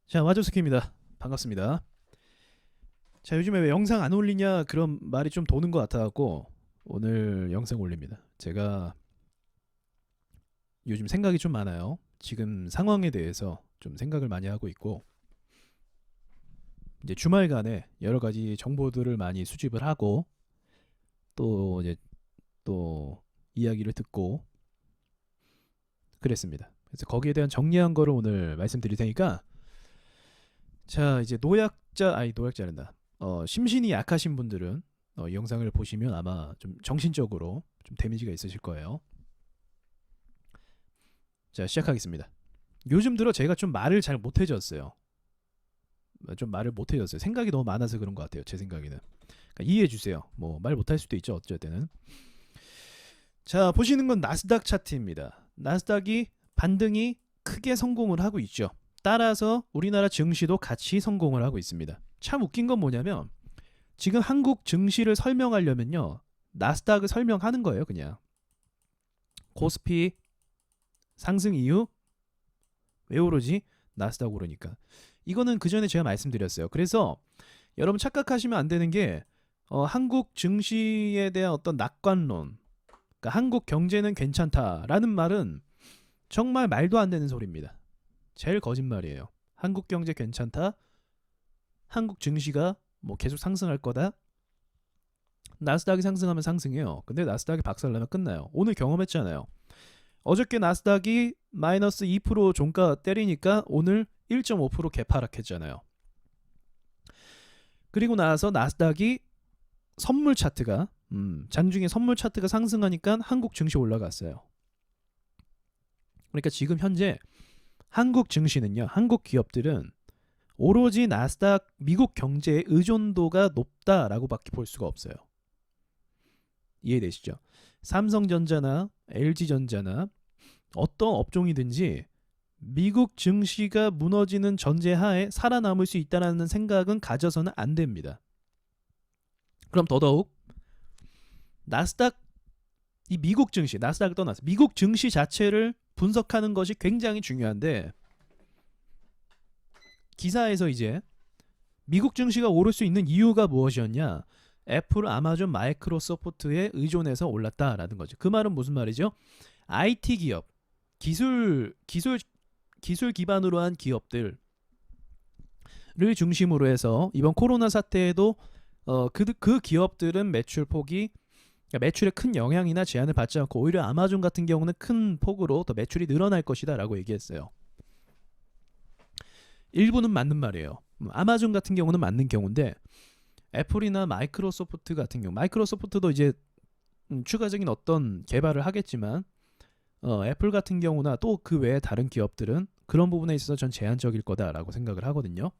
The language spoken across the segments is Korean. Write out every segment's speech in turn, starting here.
자, 와조스키입니다. 반갑습니다. 자, 요즘에 왜 영상 안 올리냐 그런 말이 좀 도는 것 같아갖고 오늘 영상 올립니다. 제가 요즘 생각이 좀 많아요. 지금 상황에 대해서 좀 생각을 많이 하고 있고 이제 주말간에 여러 가지 정보들을 많이 수집을 하고 또 이제 또 이야기를 듣고 그랬습니다. 그래서 거기에 대한 정리한 거를 오늘 말씀드릴 테니까 자, 이제 노약자란다. 심신이 약하신 분들은 이 영상을 보시면 아마 좀 정신적으로 좀 데미지가 있으실 거예요. 자, 시작하겠습니다. 요즘 들어 제가 좀 말을 잘 못해졌어요. 좀 말을 못해졌어요. 생각이 너무 많아서 그런 것 같아요. 제 생각에는. 그러니까 이해해 주세요. 뭐 말 못할 수도 있죠. 어쨌든. 자, 보시는 건 나스닥 차트입니다. 나스닥이 반등이 크게 성공을 하고 있죠. 따라서 우리나라 증시도 같이 성공을 하고 있습니다. 참 웃긴 건 뭐냐면 지금 한국 증시를 설명하려면요. 나스닥을 설명하는 거예요, 그냥. 코스피 상승 이유 왜 오르지? 나스닥 오르니까. 이거는 그 전에 제가 말씀드렸어요. 그래서 여러분 착각하시면 안 되는 게 한국 증시에 대한 어떤 낙관론, 그러니까 한국 경제는 괜찮다라는 말은 정말 말도 안 되는 소리입니다. 제일 거짓말이에요. 한국 경제 괜찮다. 한국 증시가 뭐 계속 상승할 거다. 나스닥이 상승하면 상승해요. 근데 나스닥이 박살나면 끝나요. 오늘 경험했잖아요. 어저께 나스닥이 마이너스 2% 종가 때리니까 오늘 1.5% 개파락했잖아요. 그리고 나서 나스닥이 선물 차트가 장중에 선물 차트가 상승하니까 한국 증시 올라갔어요. 그러니까 지금 현재 한국 증시는요. 한국 기업들은 오로지 나스닥 미국 경제의 의존도가 높다라고밖에 볼 수가 없어요. 이해되시죠? 삼성전자나 LG전자나 어떤 업종이든지 미국 증시가 무너지는 전제하에 살아남을 수 있다는 생각은 가져서는 안 됩니다. 그럼 더더욱 나스닥 이 미국 증시, 나스닥을 떠나서 미국 증시 자체를 분석하는 것이 굉장히 중요한데 기사에서 이제 미국 증시가 오를 수 있는 이유가 무엇이었냐? 애플, 아마존, 마이크로소프트에 의존해서 올랐다라는 거죠. 그 말은 무슨 말이죠? IT 기업, 기술 기반으로 한 기업들을 중심으로 해서 이번 코로나 사태에도 그 기업들은 매출 폭이 그러니까 매출에 큰 영향이나 제한을 받지 않고 오히려 아마존 같은 경우는 큰 폭으로 더 매출이 늘어날 것이다라고 얘기했어요. 일부는 맞는 말이에요. 아마존 같은 경우는 맞는 경우인데 애플이나 마이크로소프트 같은 경우 마이크로소프트도 이제 추가적인 어떤 개발을 하겠지만 애플 같은 경우나 또 그 외에 다른 기업들은 그런 부분에 있어서 전 제한적일 거다라고 생각을 하거든요.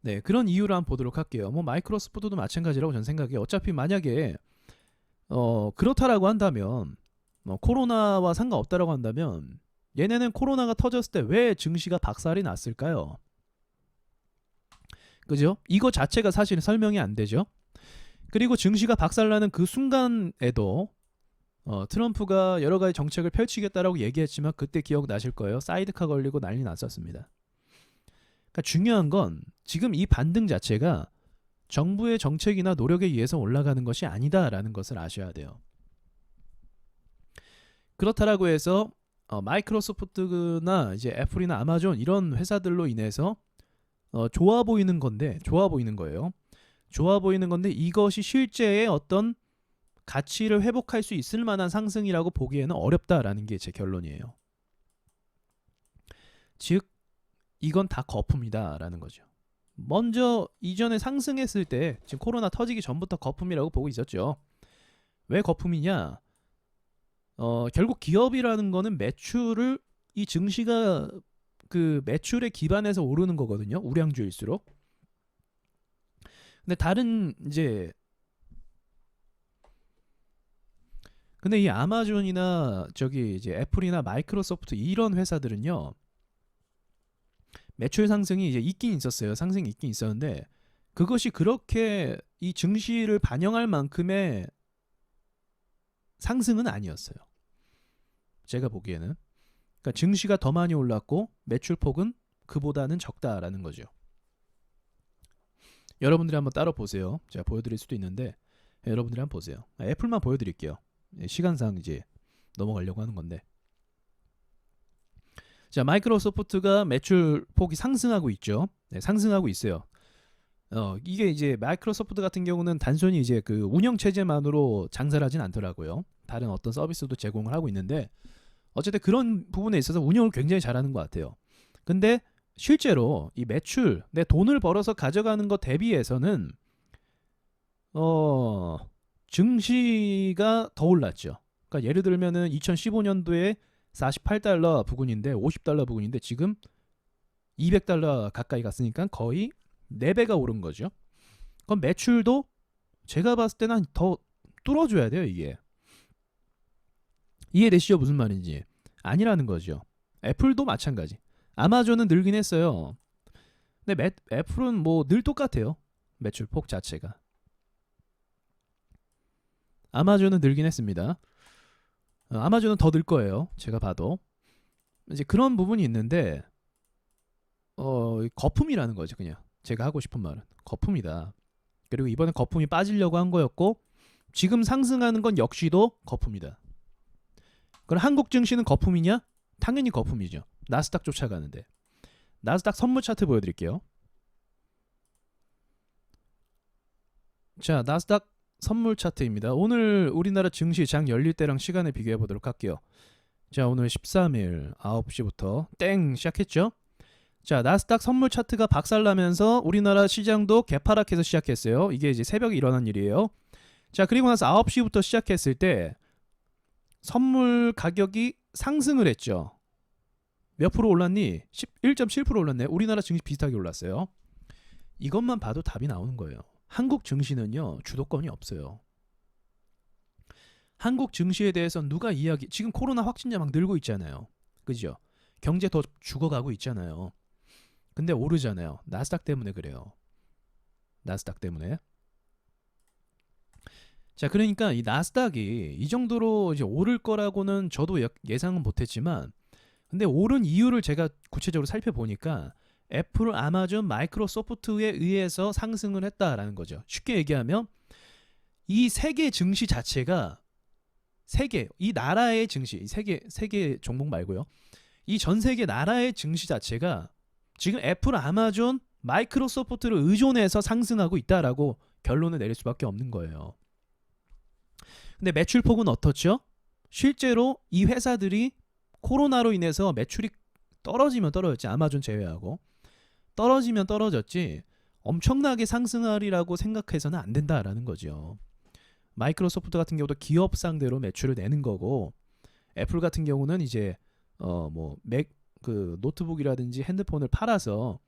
네, 그런 이유를 한번 보도록 할게요. 뭐 마이크로소프트도 마찬가지라고 전 생각해요. 어차피 만약에 그렇다라고 한다면 코로나와 상관없다라고 한다면 얘네는 코로나가 터졌을 때 왜 증시가 박살이 났을까요? 그죠? 이거 자체가 사실 설명이 안 되죠. 그리고 증시가 박살나는 그 순간에도 트럼프가 여러 가지 정책을 펼치겠다라고 얘기했지만 그때 기억나실 거예요. 사이드카 걸리고 난리 났었습니다. 그러니까 중요한 건 지금 이 반등 자체가 정부의 정책이나 노력에 의해서 올라가는 것이 아니다라는 것을 아셔야 돼요. 그렇다라고 해서 마이크로소프트나 이제 애플이나 아마존 이런 회사들로 인해서 좋아 보이는 거예요. 좋아 보이는 건데 이것이 실제의 어떤 가치를 회복할 수 있을 만한 상승이라고 보기에는 어렵다라는 게 제 결론이에요. 즉 이건 다 거품이다라는 거죠. 먼저 이전에 상승했을 때 지금 코로나 터지기 전부터 거품이라고 보고 있었죠. 왜 거품이냐? 결국 기업이라는 거는 매출을 이 증시가 그 매출에 기반해서 오르는 거거든요. 우량주일수록. 근데 다른 이제 근데 이 아마존이나 저기 이제 애플이나 마이크로소프트 이런 회사들은요. 매출 상승이 이제 있긴 있었어요. 상승이 있긴 있었는데 그것이 그렇게 이 증시를 반영할 만큼의 상승은 아니었어요. 제가 보기에는. 그러니까 증시가 더 많이 올랐고 매출폭은 그보다는 적다라는 거죠. 여러분들이 한번 따로 보세요. 제가 보여드릴 수도 있는데 여러분들이 한번 보세요. 애플만 보여드릴게요. 시간상 이제 넘어가려고 하는 건데. 자, 마이크로소프트가 매출폭이 상승하고 있죠. 네, 상승하고 있어요. 이게 이제 마이크로소프트 같은 경우는 단순히 이제 그 운영 체제만으로 장사를 하진 않더라고요. 다른 어떤 서비스도 제공을 하고 있는데 어쨌든 그런 부분에 있어서 운영을 굉장히 잘하는 것 같아요. 근데 실제로 이 매출, 내 돈을 벌어서 가져가는 것 대비해서는 증시가 더 올랐죠. 그러니까 예를 들면은 2015년도에 48달러 부근인데 50달러 부근인데 지금 200달러 가까이 갔으니까 거의 4배가 오른 거죠. 그럼 매출도 제가 봤을 때는 더 뚫어줘야 돼요, 이게. 이해되시죠? 무슨 말인지. 아니라는 거죠. 애플도 마찬가지. 아마존은 늘긴 했어요. 근데 애플은 뭐 늘 똑같아요. 매출폭 자체가. 아마존은 늘긴 했습니다. 아마존은 더 늘 거예요. 제가 봐도. 이제 그런 부분이 있는데 거품이라는 거죠, 그냥. 제가 하고 싶은 말은 거품이다. 그리고 이번에 거품이 빠지려고 한 거였고 지금 상승하는 건 역시도 거품이다. 그럼 한국 증시는 거품이냐? 당연히 거품이죠. 나스닥 쫓아가는데. 나스닥 선물 차트 보여드릴게요. 자, 나스닥 선물 차트입니다. 오늘 우리나라 증시 장 열릴 때랑 시간을 비교해 보도록 할게요. 자, 오늘 13일 9시부터 땡 시작했죠. 자, 나스닥 선물 차트가 박살나면서 우리나라 시장도 개파락해서 시작했어요. 이게 이제 새벽에 일어난 일이에요. 자, 그리고 나서 9시부터 시작했을 때 선물 가격이 상승을 했죠. 몇 프로 올랐니? 11.7% 올랐네. 우리나라 증시 비슷하게 올랐어요. 이것만 봐도 답이 나오는 거예요. 한국 증시는요, 주도권이 없어요. 한국 증시에 대해서 누가 지금 코로나 확진자 막 늘고 있잖아요. 그죠? 경제 더 죽어가고 있잖아요. 근데 오르잖아요. 나스닥 때문에 그래요. 나스닥 때문에. 자, 그러니까 이 나스닥이 이 정도로 이제 오를 거라고는 저도 예상은 못했지만, 근데 오른 이유를 제가 구체적으로 살펴보니까 애플, 아마존, 마이크로소프트에 의해서 상승을 했다라는 거죠. 쉽게 얘기하면 이 세계 증시 자체가 이 나라의 증시, 세계 종목 말고요. 이 전 세계 나라의 증시 자체가 지금 애플, 아마존, 마이크로소프트를 의존해서 상승하고 있다라고 결론을 내릴 수밖에 없는 거예요. 근데 매출폭은 어떻죠? 실제로 이 회사들이 코로나로 인해서 매출이 떨어지면 떨어졌지, 아마존 제외하고 떨어지면 떨어졌지 엄청나게 상승하리라고 생각해서는 안 된다라는 거죠. 마이크로소프트 같은 경우도 기업 상대로 매출을 내는 거고, 애플 같은 경우는 이제 그 노트북이라든지 핸드폰을 팔아서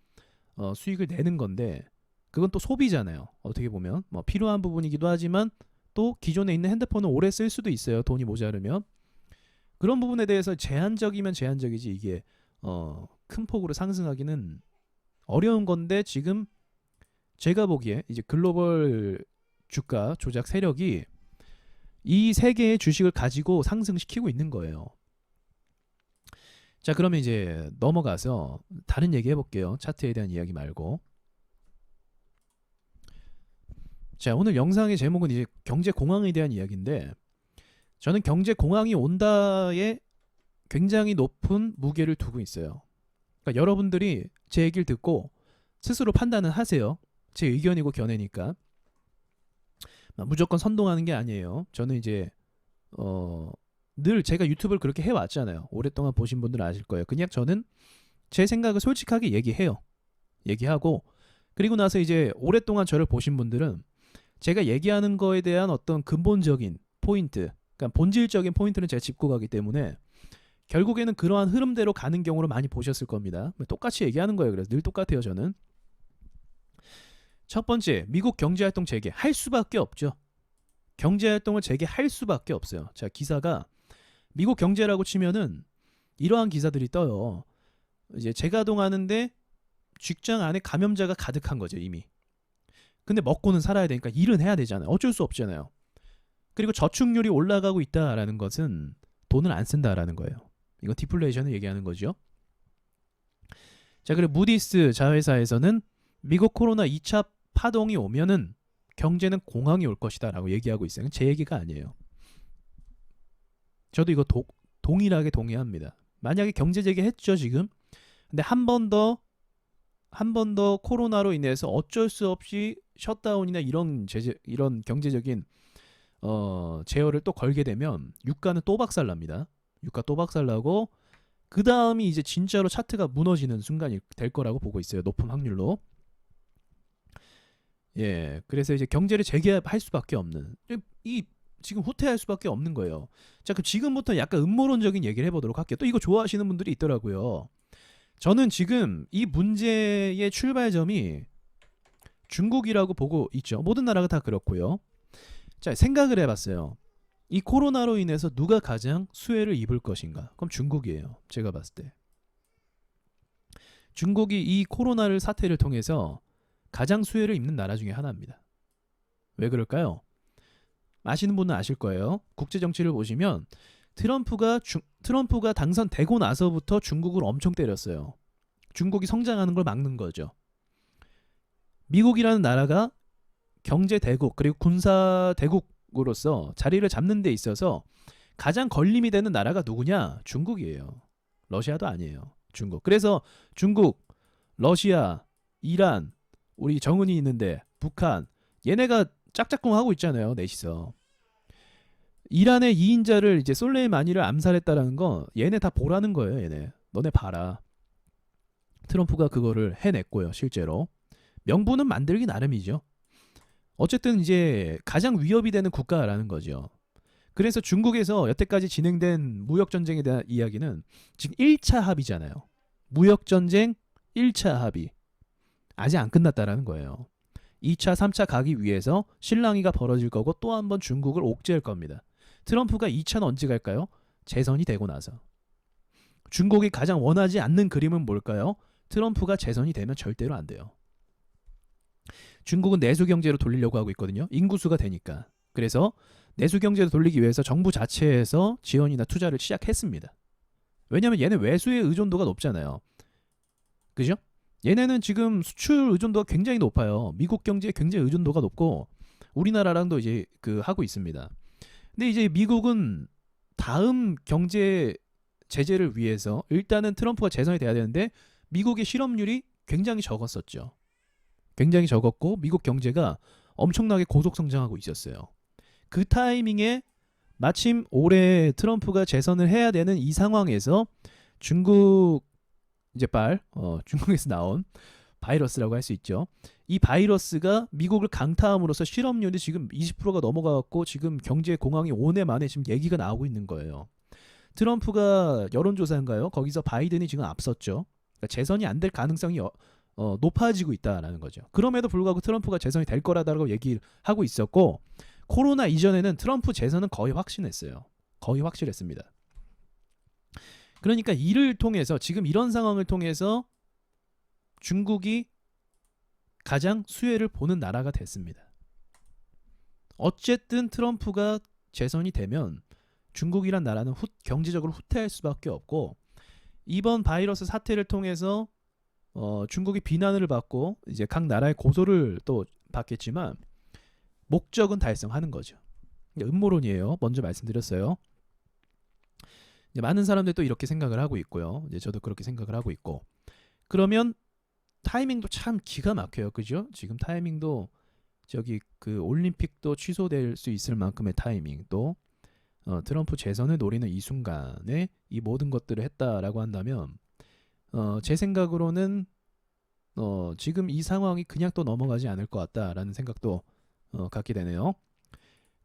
수익을 내는 건데, 그건 또 소비잖아요. 어떻게 보면 뭐 필요한 부분이기도 하지만 또 기존에 있는 핸드폰을 오래 쓸 수도 있어요. 돈이 모자르면. 그런 부분에 대해서 제한적이면 제한적이지 이게 큰 폭으로 상승하기는 어려운 건데, 지금 제가 보기에 이제 글로벌 주가 조작 세력이 이 세 개의 주식을 가지고 상승시키고 있는 거예요. 자, 그러면 이제 넘어가서 다른 얘기 해볼게요. 차트에 대한 이야기 말고. 자, 오늘 영상의 제목은 이제 경제 공황에 대한 이야기인데, 저는 경제 공황이 온다에 굉장히 높은 무게를 두고 있어요. 그러니까 여러분들이 제 얘기를 듣고 스스로 판단을 하세요. 제 의견이고 견해니까. 무조건 선동하는 게 아니에요. 저는 이제 늘 제가 유튜브를 그렇게 해왔잖아요. 오랫동안 보신 분들은 아실 거예요. 그냥 저는 제 생각을 솔직하게 얘기해요. 얘기하고, 그리고 나서 이제 오랫동안 저를 보신 분들은 제가 얘기하는 거에 대한 어떤 근본적인 포인트, 그러니까 본질적인 포인트는 제가 짚고 가기 때문에 결국에는 그러한 흐름대로 가는 경우를 많이 보셨을 겁니다. 똑같이 얘기하는 거예요. 그래서 늘 똑같아요, 저는. 첫 번째, 미국 경제활동 재개할 수밖에 없죠. 경제활동을 재개할 수밖에 없어요. 자, 기사가 미국 경제라고 치면은 이러한 기사들이 떠요. 이제 재가동하는데 직장 안에 감염자가 가득한 거죠, 이미. 근데 먹고는 살아야 되니까 일은 해야 되잖아요. 어쩔 수 없잖아요. 그리고 저축률이 올라가고 있다라는 것은 돈을 안 쓴다라는 거예요. 이건 디플레이션을 얘기하는 거죠. 자, 그리고 무디스 자회사에서는 미국 코로나 2차 파동이 오면은 경제는 공황이 올 것이다 라고 얘기하고 있어요. 제 얘기가 아니에요. 저도 이거 동일하게 동의합니다. 만약에 경제 재개했죠 지금. 근데 한 번 더 코로나로 인해서 어쩔 수 없이 셧다운이나 이런 경제적인 제어를 또 걸게 되면 유가는 또 박살납니다. 유가 또 박살나고 그 다음이 이제 진짜로 차트가 무너지는 순간이 될 거라고 보고 있어요. 높은 확률로. 예, 그래서 이제 경제를 재개할 수밖에 없는 지금 후퇴할 수밖에 없는 거예요. 자, 그럼 지금부터 약간 음모론적인 얘기를 해보도록 할게요. 또 이거 좋아하시는 분들이 있더라고요. 저는 지금 이 문제의 출발점이 중국이라고 보고 있죠. 모든 나라가 다 그렇고요. 자, 생각을 해봤어요. 이 코로나로 인해서 누가 가장 수혜를 입을 것인가? 그럼 중국이에요. 제가 봤을 때. 중국이 이 코로나를 사태를 통해서 가장 수혜를 입는 나라 중에 하나입니다. 왜 그럴까요? 아시는 분은 아실 거예요. 국제 정치를 보시면 트럼프가 당선되고 나서부터 중국을 엄청 때렸어요. 중국이 성장하는 걸 막는 거죠. 미국이라는 나라가 경제 대국 그리고 군사 대국으로서 자리를 잡는 데 있어서 가장 걸림이 되는 나라가 누구냐? 중국이에요. 러시아도 아니에요. 중국. 그래서 중국, 러시아, 이란, 우리 정은이 있는데 북한 얘네가 짝짝꿍 하고 있잖아요. 넷이서. 이란의 2인자를 이제 솔레이마니를 암살했다라는 거 얘네 다 보라는 거예요. 얘네. 너네 봐라. 트럼프가 그거를 해냈고요. 실제로. 명분은 만들기 나름이죠. 어쨌든 이제 가장 위협이 되는 국가라는 거죠. 그래서 중국에서 여태까지 진행된 무역전쟁에 대한 이야기는 지금 1차 합의잖아요. 무역전쟁 1차 합의. 아직 안 끝났다라는 거예요. 2차, 3차 가기 위해서 실랑이가 벌어질 거고 또 한 번 중국을 옥죄할 겁니다. 트럼프가 2차는 언제 갈까요? 재선이 되고 나서. 중국이 가장 원하지 않는 그림은 뭘까요? 트럼프가 재선이 되면 절대로 안 돼요. 중국은 내수 경제로 돌리려고 하고 있거든요. 인구수가 되니까. 그래서 내수 경제로 돌리기 위해서 정부 자체에서 지원이나 투자를 시작했습니다. 왜냐하면 얘네 외수의 의존도가 높잖아요. 그죠? 얘네는 지금 수출 의존도가 굉장히 높아요. 미국 경제에 굉장히 의존도가 높고 우리나라랑도 이제 하고 있습니다. 근데 이제 미국은 다음 경제 제재를 위해서 일단은 트럼프가 재선이 돼야 되는데 미국의 실업률이 굉장히 적었었죠. 굉장히 적었고 미국 경제가 엄청나게 고속 성장하고 있었어요. 그 타이밍에 마침 올해 트럼프가 재선을 해야 되는 이 상황에서 중국 중국에서 나온 바이러스라고 할 수 있죠. 이 바이러스가 미국을 강타함으로써 실업률이 지금 20%가 넘어가고 지금 경제 공황이 5년 만에 지금 얘기가 나오고 있는 거예요. 트럼프가 여론조사인가요? 거기서 바이든이 지금 앞섰죠. 그러니까 재선이 안 될 가능성이 높아지고 있다라는 거죠. 그럼에도 불구하고 트럼프가 재선이 될 거라고 얘기를 하고 있었고 코로나 이전에는 트럼프 재선은 거의 확신했어요. 거의 확실했습니다. 그러니까 이를 통해서 지금 이런 상황을 통해서 중국이 가장 수혜를 보는 나라가 됐습니다. 어쨌든 트럼프가 재선이 되면 중국이란 나라는 경제적으로 후퇴할 수밖에 없고 이번 바이러스 사태를 통해서 중국이 비난을 받고 이제 각 나라의 고소를 또 받겠지만 목적은 달성하는 거죠. 음모론이에요. 먼저 말씀드렸어요. 많은 사람들이 또 이렇게 생각을 하고 있고요. 이제 저도 그렇게 생각을 하고 있고. 그러면 타이밍도 참 기가 막혀요. 그죠? 지금 타이밍도 올림픽도 취소될 수 있을 만큼의 타이밍 또 트럼프 재선을 노리는 이 순간에 이 모든 것들을 했다라고 한다면 제 생각으로는 지금 이 상황이 그냥 또 넘어가지 않을 것 같다라는 생각도 갖게 되네요.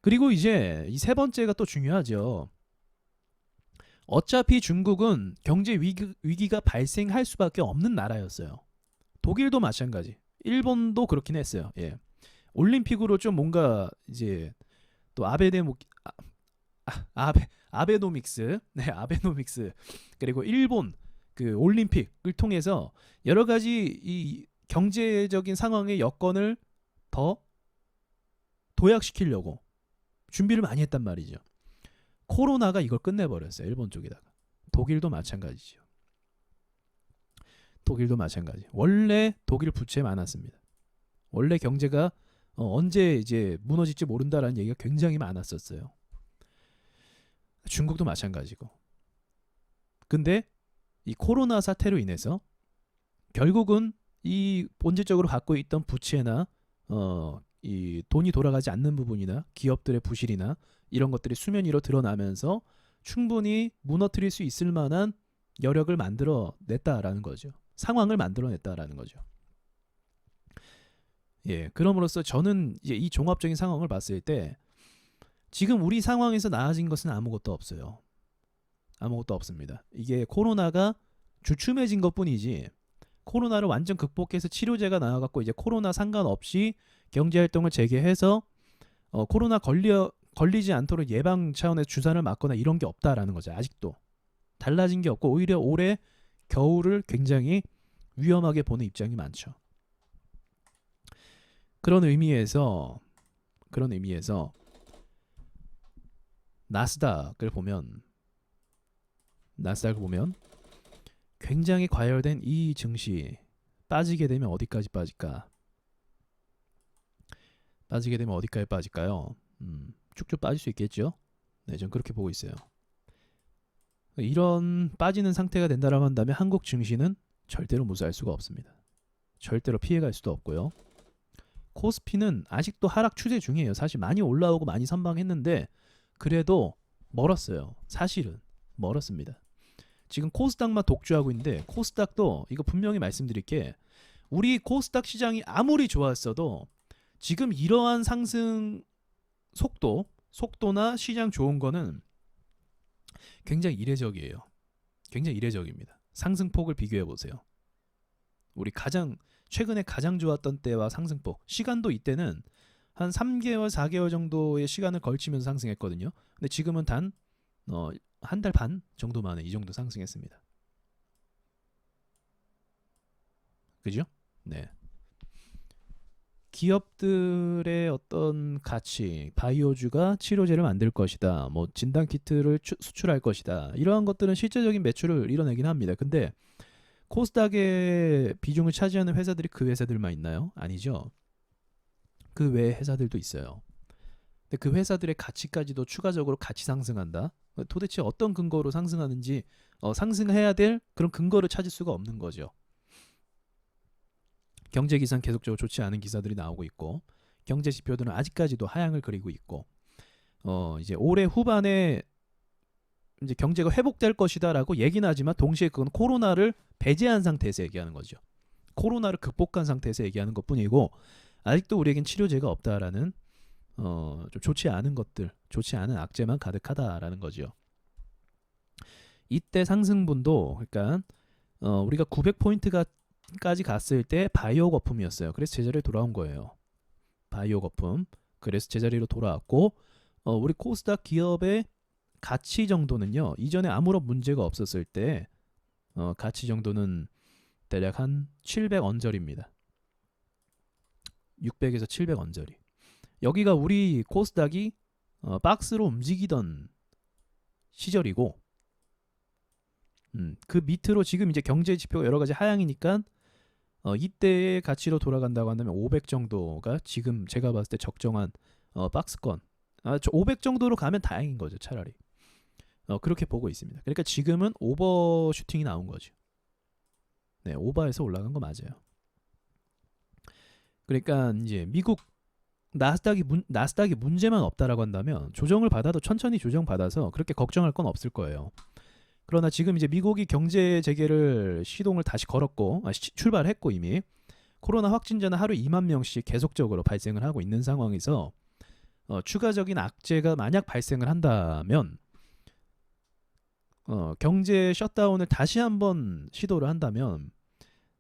그리고 이제 이 세 번째가 또 중요하죠. 어차피 중국은 경제 위기가 발생할 수밖에 없는 나라였어요. 독일도 마찬가지. 일본도 그렇긴 했어요. 예. 올림픽으로 좀 뭔가 이제 또 아베노믹스, 네, 아베노믹스 그리고 일본 올림픽을 통해서 여러 가지 이 경제적인 상황의 여건을 더 도약시키려고 준비를 많이 했단 말이죠. 코로나가 이걸 끝내버렸어요. 일본 쪽에다가. 독일도 마찬가지죠. 독일도 마찬가지. 원래 독일 부채 많았습니다. 원래 경제가 언제 이제 무너질지 모른다라는 얘기가 굉장히 많았었어요. 중국도 마찬가지고. 근데 이 코로나 사태로 인해서 결국은 이 본질적으로 갖고 있던 부채나 이 돈이 돌아가지 않는 부분이나 기업들의 부실이나 이런 것들이 수면 위로 드러나면서 충분히 무너뜨릴 수 있을 만한 여력을 만들어냈다라는 거죠. 상황을 만들어냈다라는 거죠. 예, 그럼으로써 저는 이제 이 종합적인 상황을 봤을 때 지금 우리 상황에서 나아진 것은 아무것도 없어요. 아무것도 없습니다. 이게 코로나가 주춤해진 것뿐이지 코로나를 완전 극복해서 치료제가 나와갖고 이제 코로나 상관없이 경제활동을 재개해서 코로나 걸리지 않도록 예방 차원에서 주사를 맞거나 이런 게 없다라는 거죠. 아직도 달라진 게 없고 오히려 올해 겨울을 굉장히 위험하게 보는 입장이 많죠. 그런 의미에서 나스닥을 보면 굉장히 과열된 이 증시 빠지게 되면 어디까지 빠질까? 빠지게 되면 어디까지 빠질까요? 쭉쭉 빠질 수 있겠죠? 네, 전 그렇게 보고 있어요. 이런 빠지는 상태가 된다라고 한다면 한국 증시는 절대로 무시할 수가 없습니다. 절대로 피해갈 수도 없고요. 코스피는 아직도 하락 추세 중이에요. 사실 많이 올라오고 많이 선방했는데 그래도 멀었어요. 사실은 멀었습니다. 지금 코스닥만 독주하고 있는데 코스닥도 이거 분명히 말씀드릴게 우리 코스닥 시장이 아무리 좋았어도 지금 이러한 상승 속도나 시장 좋은 거는 굉장히 이례적이에요. 굉장히 이례적입니다. 상승폭을 비교해 보세요. 우리 최근에 가장 좋았던 때와 상승폭 시간도 이때는 한 3개월 4개월 정도의 시간을 걸치면서 상승했거든요. 근데 지금은 단 한 달 반 정도 만에 이 정도 상승했습니다. 그죠? 네. 기업들의 어떤 가치, 바이오주가 치료제를 만들 것이다. 뭐 진단 키트를 수출할 것이다. 이러한 것들은 실제적인 매출을 이뤄내긴 합니다. 근데 코스닥의 비중을 차지하는 회사들이 그 회사들만 있나요? 아니죠. 그 외의 회사들도 있어요. 근데 그 회사들의 가치까지도 추가적으로 같이 상승한다. 도대체 어떤 근거로 상승하는지 상승해야 될 그런 근거를 찾을 수가 없는 거죠. 경제 기상 계속적으로 좋지 않은 기사들이 나오고 있고 경제 지표들은 아직까지도 하향을 그리고 있고 이제 올해 후반에 이제 경제가 회복될 것이다라고 얘기는 하지만 동시에 그건 코로나를 배제한 상태에서 얘기하는 거죠. 코로나를 극복한 상태에서 얘기하는 것뿐이고 아직도 우리에겐 치료제가 없다라는 좀 좋지 않은 것들, 좋지 않은 악재만 가득하다라는 거죠. 이때 상승분도 그러니까 우리가 900포인트까지 갔을 때 바이오 거품이었어요. 그래서 제자리에 돌아온 거예요. 바이오 거품. 그래서 제자리로 돌아왔고 우리 코스닥 기업의 가치 정도는요. 이전에 아무런 문제가 없었을 때 가치 정도는 대략 한 700 언저리입니다. 600에서 700 언저리. 여기가 우리 코스닥이 박스로 움직이던 시절이고 그 밑으로 지금 이제 경제 지표가 여러 가지 하향이니까 이때의 가치로 돌아간다고 한다면 500 정도가 지금 제가 봤을 때 적정한 박스권 500 정도로 가면 다행인 거죠. 차라리 그렇게 보고 있습니다. 그러니까 지금은 오버슈팅이 나온 거죠. 네, 오버해서 올라간 거 맞아요. 그러니까 이제 미국 나스닥이 문제만 없다라고 한다면 조정을 받아도 천천히 조정받아서 그렇게 걱정할 건 없을 거예요. 그러나 지금 이제 미국이 경제 재개를 시동을 다시 걸었고 출발했고 이미 코로나 확진자는 하루 2만 명씩 계속적으로 발생을 하고 있는 상황에서 추가적인 악재가 만약 발생을 한다면 경제 셧다운을 다시 한번 시도를 한다면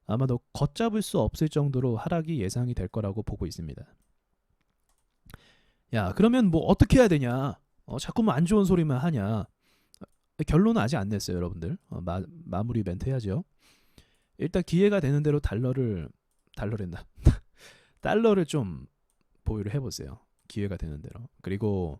아마도 걷잡을 수 없을 정도로 하락이 예상이 될 거라고 보고 있습니다. 야, 그러면 뭐 어떻게 해야 되냐? 자꾸만 안 좋은 소리만 하냐? 결론은 아직 안 냈어요, 여러분들. 마무리 멘트 해야죠. 일단 기회가 되는 대로 달러를 좀 보유를 해보세요. 기회가 되는 대로. 그리고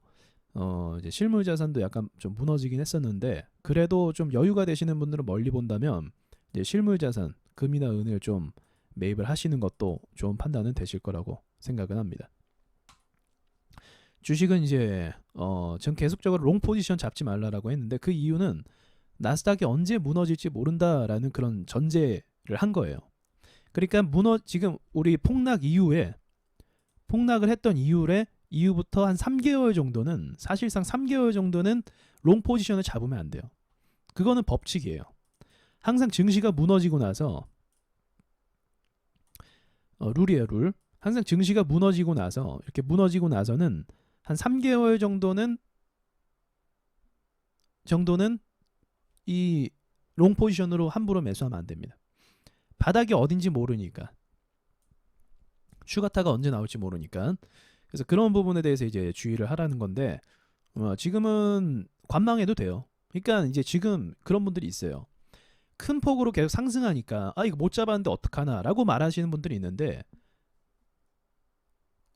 이제 실물 자산도 약간 좀 무너지긴 했었는데 그래도 좀 여유가 되시는 분들은 멀리 본다면 이제 실물 자산, 금이나 은을 좀 매입을 하시는 것도 좋은 판단은 되실 거라고 생각은 합니다. 주식은 이제 전 계속적으로 롱 포지션 잡지 말라라고 했는데 그 이유는 나스닥이 언제 무너질지 모른다라는 그런 전제를 한 거예요. 그러니까 지금 우리 폭락을 했던 이후부터 한 3개월 정도는 사실상 3개월 정도는 롱 포지션을 잡으면 안 돼요. 그거는 법칙이에요. 항상 증시가 무너지고 나서 룰이에요, 룰. 항상 증시가 무너지고 나서는 한 3개월 정도는 이 롱 포지션으로 함부로 매수하면 안 됩니다. 바닥이 어딘지 모르니까. 슈가타가 언제 나올지 모르니까. 그래서 그런 부분에 대해서 이제 주의를 하라는 건데 지금은 관망해도 돼요. 그러니까 이제 지금 그런 분들이 있어요. 큰 폭으로 계속 상승하니까 이거 못 잡았는데 어떡하나라고 말하시는 분들이 있는데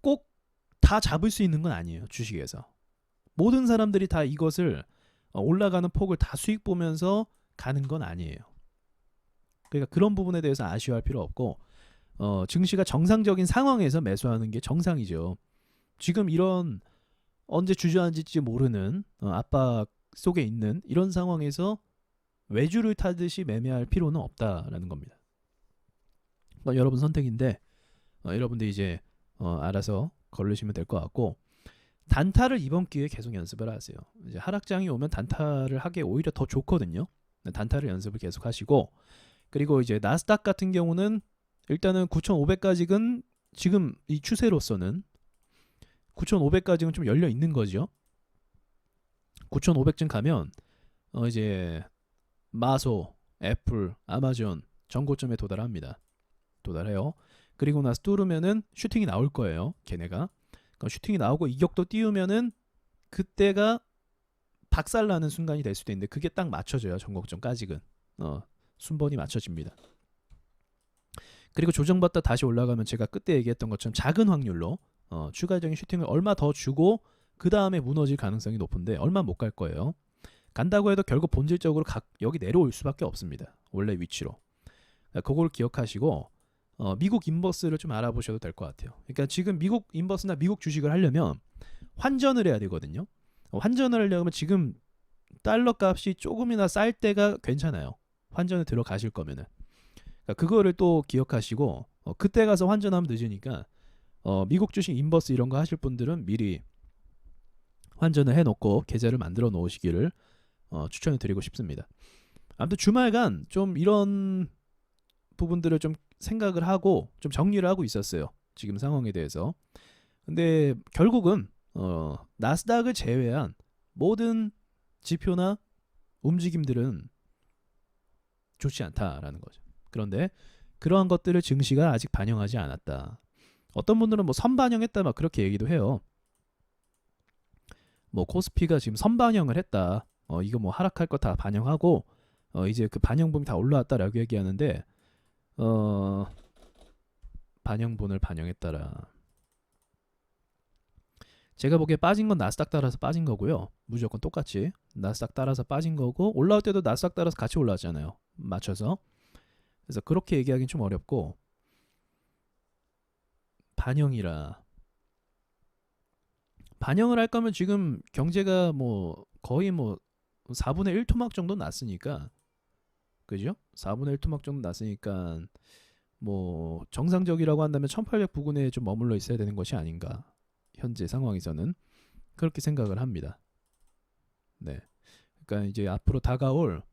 꼭 다 잡을 수 있는 건 아니에요. 주식에서. 모든 사람들이 다 이것을 올라가는 폭을 다 수익 보면서 가는 건 아니에요. 그러니까 그런 부분에 대해서 아쉬워할 필요 없고 증시가 정상적인 상황에서 매수하는 게 정상이죠. 지금 이런 언제 주저앉을지 모르는 압박 속에 있는 이런 상황에서 외주를 타듯이 매매할 필요는 없다라는 겁니다. 여러분 선택인데 여러분들 이제 알아서 걸으시면 될 것 같고 단타를 이번 기회에 계속 연습을 하세요. 이제 하락장이 오면 단타를 하기 오히려 더 좋거든요. 단타를 연습을 계속 하시고 그리고 이제 나스닥 같은 경우는 일단은 9,500까지는 지금 이 추세로서는 9,500까지는 좀 열려 있는 거죠. 9,500쯤 가면 이제 마소, 애플, 아마존 전고점에 도달해요. 그리고 나서 뚫으면은 슈팅이 나올 거예요. 걔네가. 그러니까 슈팅이 나오고 이격도 띄우면은 그때가 박살나는 순간이 될 수도 있는데 그게 딱 맞춰져요. 전고점까지는. 순번이 맞춰집니다. 그리고 조정받다 다시 올라가면 제가 그때 얘기했던 것처럼 작은 확률로 추가적인 슈팅을 얼마 더 주고 그 다음에 무너질 가능성이 높은데 얼마 못 갈 거예요. 간다고 해도 결국 본질적으로 여기 내려올 수밖에 없습니다. 원래 위치로. 그걸 기억하시고 미국 인버스를 좀 알아보셔도 될 것 같아요. 그러니까 지금 미국 인버스나 미국 주식을 하려면 환전을 해야 되거든요. 환전을 하려면 지금 달러 값이 조금이나 쌀 때가 괜찮아요. 환전을 들어가실 거면은. 그러니까 그거를 또 기억하시고 그때 가서 환전하면 늦으니까 미국 주식 인버스 이런 거 하실 분들은 미리 환전을 해놓고 계좌를 만들어 놓으시기를 추천을 드리고 싶습니다. 아무튼 주말간 좀 이런 부분들을 좀 생각을 하고 좀 정리를 하고 있었어요. 지금 상황에 대해서. 근데 결국은 나스닥을 제외한 모든 지표나 움직임들은 좋지 않다라는 거죠. 그런데 그러한 것들을 증시가 아직 반영하지 않았다. 어떤 분들은 뭐 선반영했다 막 그렇게 얘기도 해요. 뭐 코스피가 지금 선반영을 했다. 이거 뭐 하락할 거 다 반영하고 이제 그 반영분이 다 올라왔다라고 얘기하는데 반영분을 반영했다라. 제가 보기에 빠진 건 나스닥 따라서 빠진 거고요. 무조건 똑같이 나스닥 따라서 빠진 거고 올라올 때도 나스닥 따라서 같이 올라왔잖아요. 맞춰서. 그래서 그렇게 얘기하기는 좀 어렵고 반영이라. 반영을 할 거면 지금 경제가 뭐 거의 뭐 4분의 1 토막 정도 났으니까 그죠? 4분의 1 토막 정도 났으니까 뭐 정상적이라고 한다면 1800 부근에 좀 머물러 있어야 되는 것이 아닌가. 현재 상황에서는 그렇게 생각을 합니다. 네. 그러니까 이제 앞으로 다가올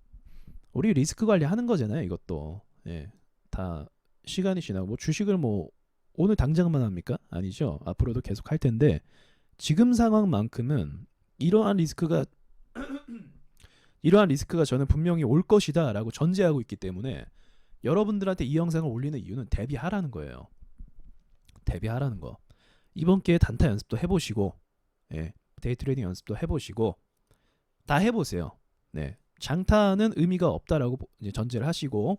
우리 리스크 관리하는 거잖아요, 이것도. 예. 다 시간이 지나고 뭐 주식을 뭐 오늘 당장만 합니까? 아니죠. 앞으로도 계속 할 텐데 지금 상황만큼은 이러한 리스크가 저는 분명히 올 것이다라고 전제하고 있기 때문에 여러분들한테 이 영상을 올리는 이유는 대비하라는 거예요. 대비하라는 거. 이번 기회에 단타 연습도 해보시고 데이 트레이딩 연습도 해보시고 다 해보세요. 네. 장타는 의미가 없다라고 이제 전제를 하시고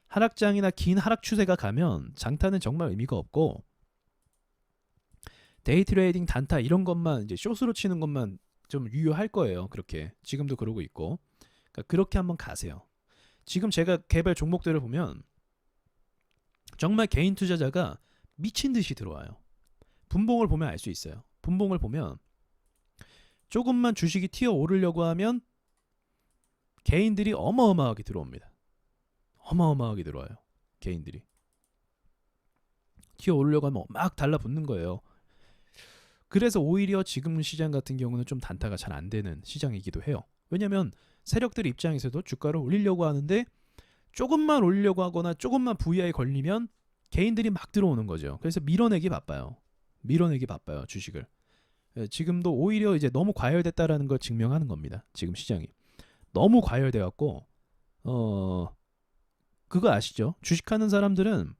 하락장이나 긴 하락 추세가 가면 장타는 정말 의미가 없고 데이 트레이딩 단타 이런 것만 이제 숏으로 치는 것만 좀 유효할 거예요. 그렇게 지금도 그러고 있고. 그러니까 그렇게 한번 가세요. 지금 제가 개발 종목들을 보면 정말 개인 투자자가 미친 듯이 들어와요. 분봉을 보면 알 수 있어요. 분봉을 보면 조금만 주식이 튀어 오르려고 하면 개인들이 어마어마하게 들어옵니다. 어마어마하게 들어와요. 개인들이 튀어 오르려고 하면 막 달라붙는 거예요. 그래서 오히려 지금 시장 같은 경우는 좀 단타가 잘 안 되는 시장이기도 해요. 왜냐하면 세력들 입장에서도 주가를 올리려고 하는데 조금만 올리려고 하거나 조금만 VI에 걸리면 개인들이 막 들어오는 거죠. 그래서 밀어내기 바빠요. 밀어내기 바빠요. 주식을. 지금도 오히려 이제 너무 과열됐다라는 걸 증명하는 겁니다. 지금 시장이 너무 과열돼 갖고 그거 아시죠? 주식하는 사람들은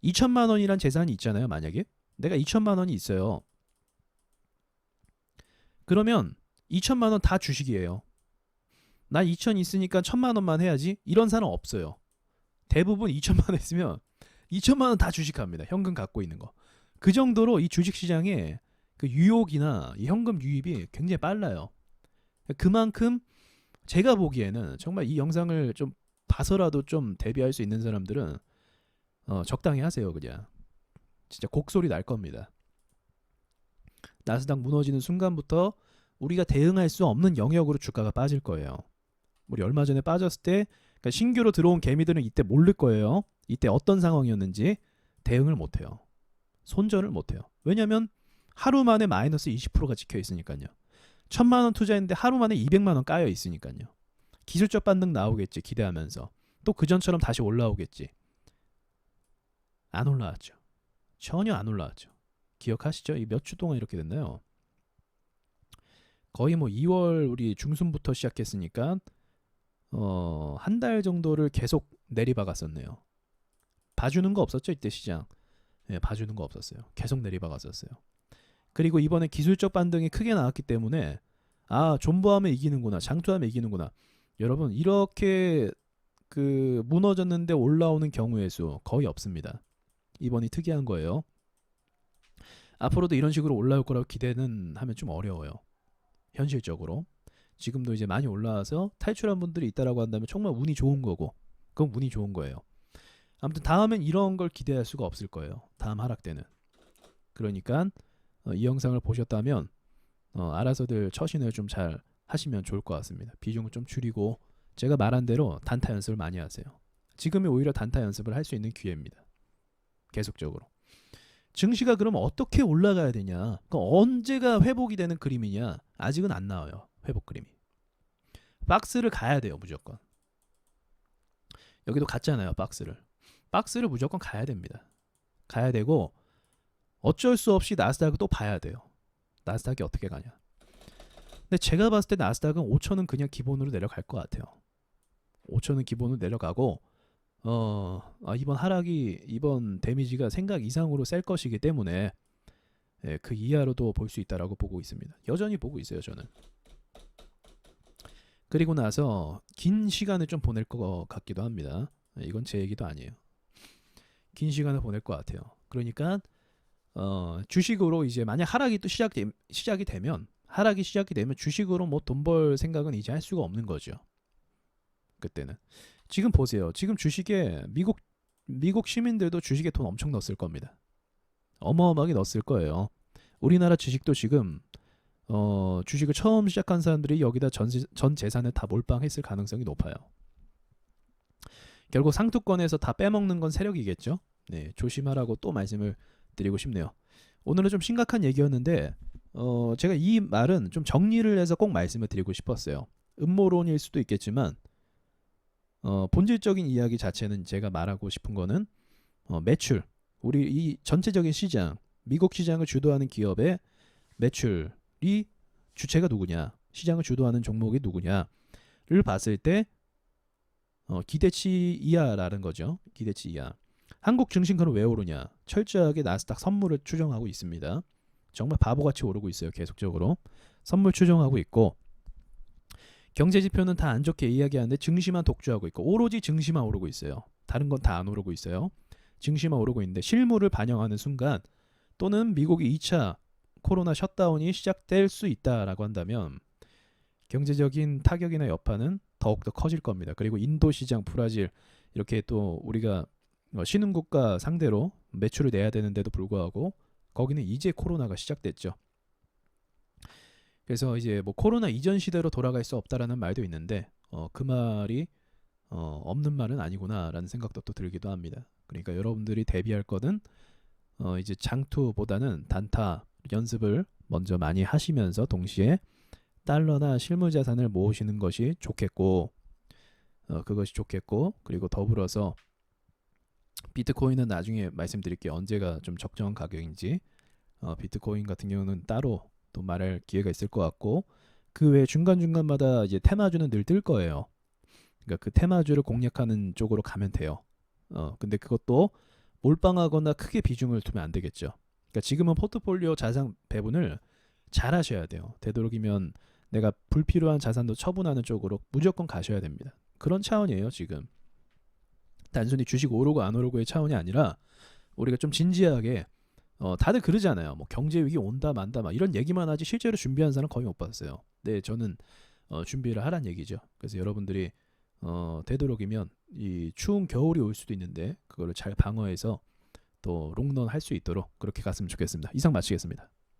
2천만 원이란 재산이 있잖아요. 만약에 내가 2천만 원이 있어요. 그러면 2천만 원 다 주식이에요. 나 2천 있으니까 1천만 원만 해야지. 이런 사람 없어요. 대부분 2천만 원 있으면 2천만 원 다 주식합니다. 현금 갖고 있는 거. 그 정도로 이 주식 시장에 그 유혹이나 이 현금 유입이 굉장히 빨라요. 그만큼 제가 보기에는 정말 이 영상을 좀 봐서라도 좀 대비할 수 있는 사람들은 적당히 하세요. 그냥 진짜 곡소리 날 겁니다. 나스닥 무너지는 순간부터 우리가 대응할 수 없는 영역으로 주가가 빠질 거예요. 우리 얼마 전에 빠졌을 때 그러니까 신규로 들어온 개미들은 이때 모를 거예요. 이때 어떤 상황이었는지 대응을 못해요. 손절을 못해요. 왜냐하면 하루 만에 마이너스 20%가 찍혀 있으니까요. 1,000만 원 투자했는데 하루 만에 200만 원 까여 있으니까요. 기술적 반등 나오겠지 기대하면서 또 그전처럼 다시 올라오겠지. 안 올라왔죠. 전혀 안 올라왔죠. 기억하시죠? 이 몇 주 동안 이렇게 됐나요? 거의 뭐 2월 우리 중순부터 시작했으니까 한 달 정도를 계속 내리박았었네요. 봐주는 거 없었죠 이때 시장. 예, 봐주는 거 없었어요. 계속 내리박았었어요. 그리고 이번에 기술적 반등이 크게 나왔기 때문에 존버하면 이기는구나, 장투하면 이기는구나. 여러분 이렇게 그 무너졌는데 올라오는 경우의 수 거의 없습니다. 이번이 특이한 거예요. 앞으로도 이런 식으로 올라올 거라고 기대는 하면 좀 어려워요. 현실적으로. 지금도 이제 많이 올라와서 탈출한 분들이 있다라고 한다면 정말 운이 좋은 거고 그건 운이 좋은 거예요. 아무튼 다음엔 이런 걸 기대할 수가 없을 거예요. 다음 하락 때는. 그러니까 이 영상을 보셨다면 알아서들 처신을 좀 잘 하시면 좋을 것 같습니다. 비중을 좀 줄이고 제가 말한 대로 단타 연습을 많이 하세요. 지금이 오히려 단타 연습을 할 수 있는 기회입니다. 계속적으로. 증시가 그럼 어떻게 올라가야 되냐? 그럼 언제가 회복이 되는 그림이냐? 아직은 안 나와요. 회복 그림이. 박스를 가야 돼요. 무조건. 여기도 갔잖아요. 박스를 무조건 가야 됩니다. 가야 되고 어쩔 수 없이 나스닥을 또 봐야 돼요. 나스닥이 어떻게 가냐? 근데 제가 봤을 때 나스닥은 5천은 그냥 기본으로 내려갈 것 같아요. 5천은 기본으로 내려가고 이번 하락이 이번 데미지가 생각 이상으로 셀 것이기 때문에 그 이하로도 볼 수 있다라고 보고 있습니다. 여전히 보고 있어요. 저는. 그리고 나서 긴 시간을 좀 보낼 것 같기도 합니다. 이건 제 얘기도 아니에요. 긴 시간을 보낼 것 같아요. 그러니까 주식으로 이제 만약 하락이 또 시작이 되면 주식으로 뭐 돈 벌 생각은 이제 할 수가 없는 거죠. 그때는. 지금 보세요. 지금 주식에 미국 시민들도 주식에 돈 엄청 넣었을 겁니다. 어마어마하게 넣었을 거예요. 우리나라 주식도 지금 주식을 처음 시작한 사람들이 여기다 전 재산을 다 몰빵했을 가능성이 높아요. 결국 상투권에서 다 빼먹는 건 세력이겠죠. 네, 조심하라고 또 말씀을 드리고 싶네요. 오늘은 좀 심각한 얘기였는데 제가 이 말은 좀 정리를 해서 꼭 말씀을 드리고 싶었어요. 음모론일 수도 있겠지만 본질적인 이야기 자체는 제가 말하고 싶은 거는 매출, 우리 이 전체적인 시장, 미국 시장을 주도하는 기업의 매출이 주체가 누구냐, 시장을 주도하는 종목이 누구냐를 봤을 때 기대치 이하라는 거죠. 기대치 이하. 한국 증시는 왜 오르냐? 철저하게 나스닥 선물을 추정하고 있습니다. 정말 바보같이 오르고 있어요. 계속적으로 선물 추정하고 있고 경제 지표는 다 안 좋게 이야기하는데 증시만 독주하고 있고 오로지 증시만 오르고 있어요. 다른 건 다 안 오르고 있어요. 증시만 오르고 있는데 실물을 반영하는 순간 또는 미국이 2차 코로나 셧다운이 시작될 수 있다라고 한다면 경제적인 타격이나 여파는 더욱더 커질 겁니다. 그리고 인도 시장, 브라질 이렇게 또 우리가 신흥국가 상대로 매출을 내야 되는데도 불구하고 거기는 이제 코로나가 시작됐죠. 그래서 이제 뭐 코로나 이전 시대로 돌아갈 수 없다라는 말도 있는데 그 말이 없는 말은 아니구나라는 생각도 또 들기도 합니다. 그러니까 여러분들이 대비할 거는 이제 장투보다는 단타 연습을 먼저 많이 하시면서 동시에 달러나 실물 자산을 모으시는 것이 좋겠고 그것이 좋겠고 그리고 더불어서 비트코인은 나중에 말씀드릴게요. 언제가 좀 적정한 가격인지 비트코인 같은 경우는 따로 또 말할 기회가 있을 것 같고 그 외에 중간중간마다 이제 테마주는 늘 뜰 거예요. 그러니까 그 테마주를 공략하는 쪽으로 가면 돼요. 근데 그것도 몰빵하거나 크게 비중을 두면 안 되겠죠. 그러니까 지금은 포트폴리오 자산 배분을 잘 하셔야 돼요. 되도록이면 내가 불필요한 자산도 처분하는 쪽으로 무조건 가셔야 됩니다. 그런 차원이에요, 지금. 단순히 주식 오르고 안 오르고의 차원이 아니라 우리가 좀 진지하게 다들 그러잖아요. 뭐 경제 위기 온다 만다 막 이런 얘기만 하지 실제로 준비한 사람 거의 못 봤어요. 네, 저는 준비를 하란 얘기죠. 그래서 여러분들이 되도록이면 이 추운 겨울이 올 수도 있는데 그거를 잘 방어해서 또 롱런 할 수 있도록 그렇게 갔으면 좋겠습니다. 이상 마치겠습니다.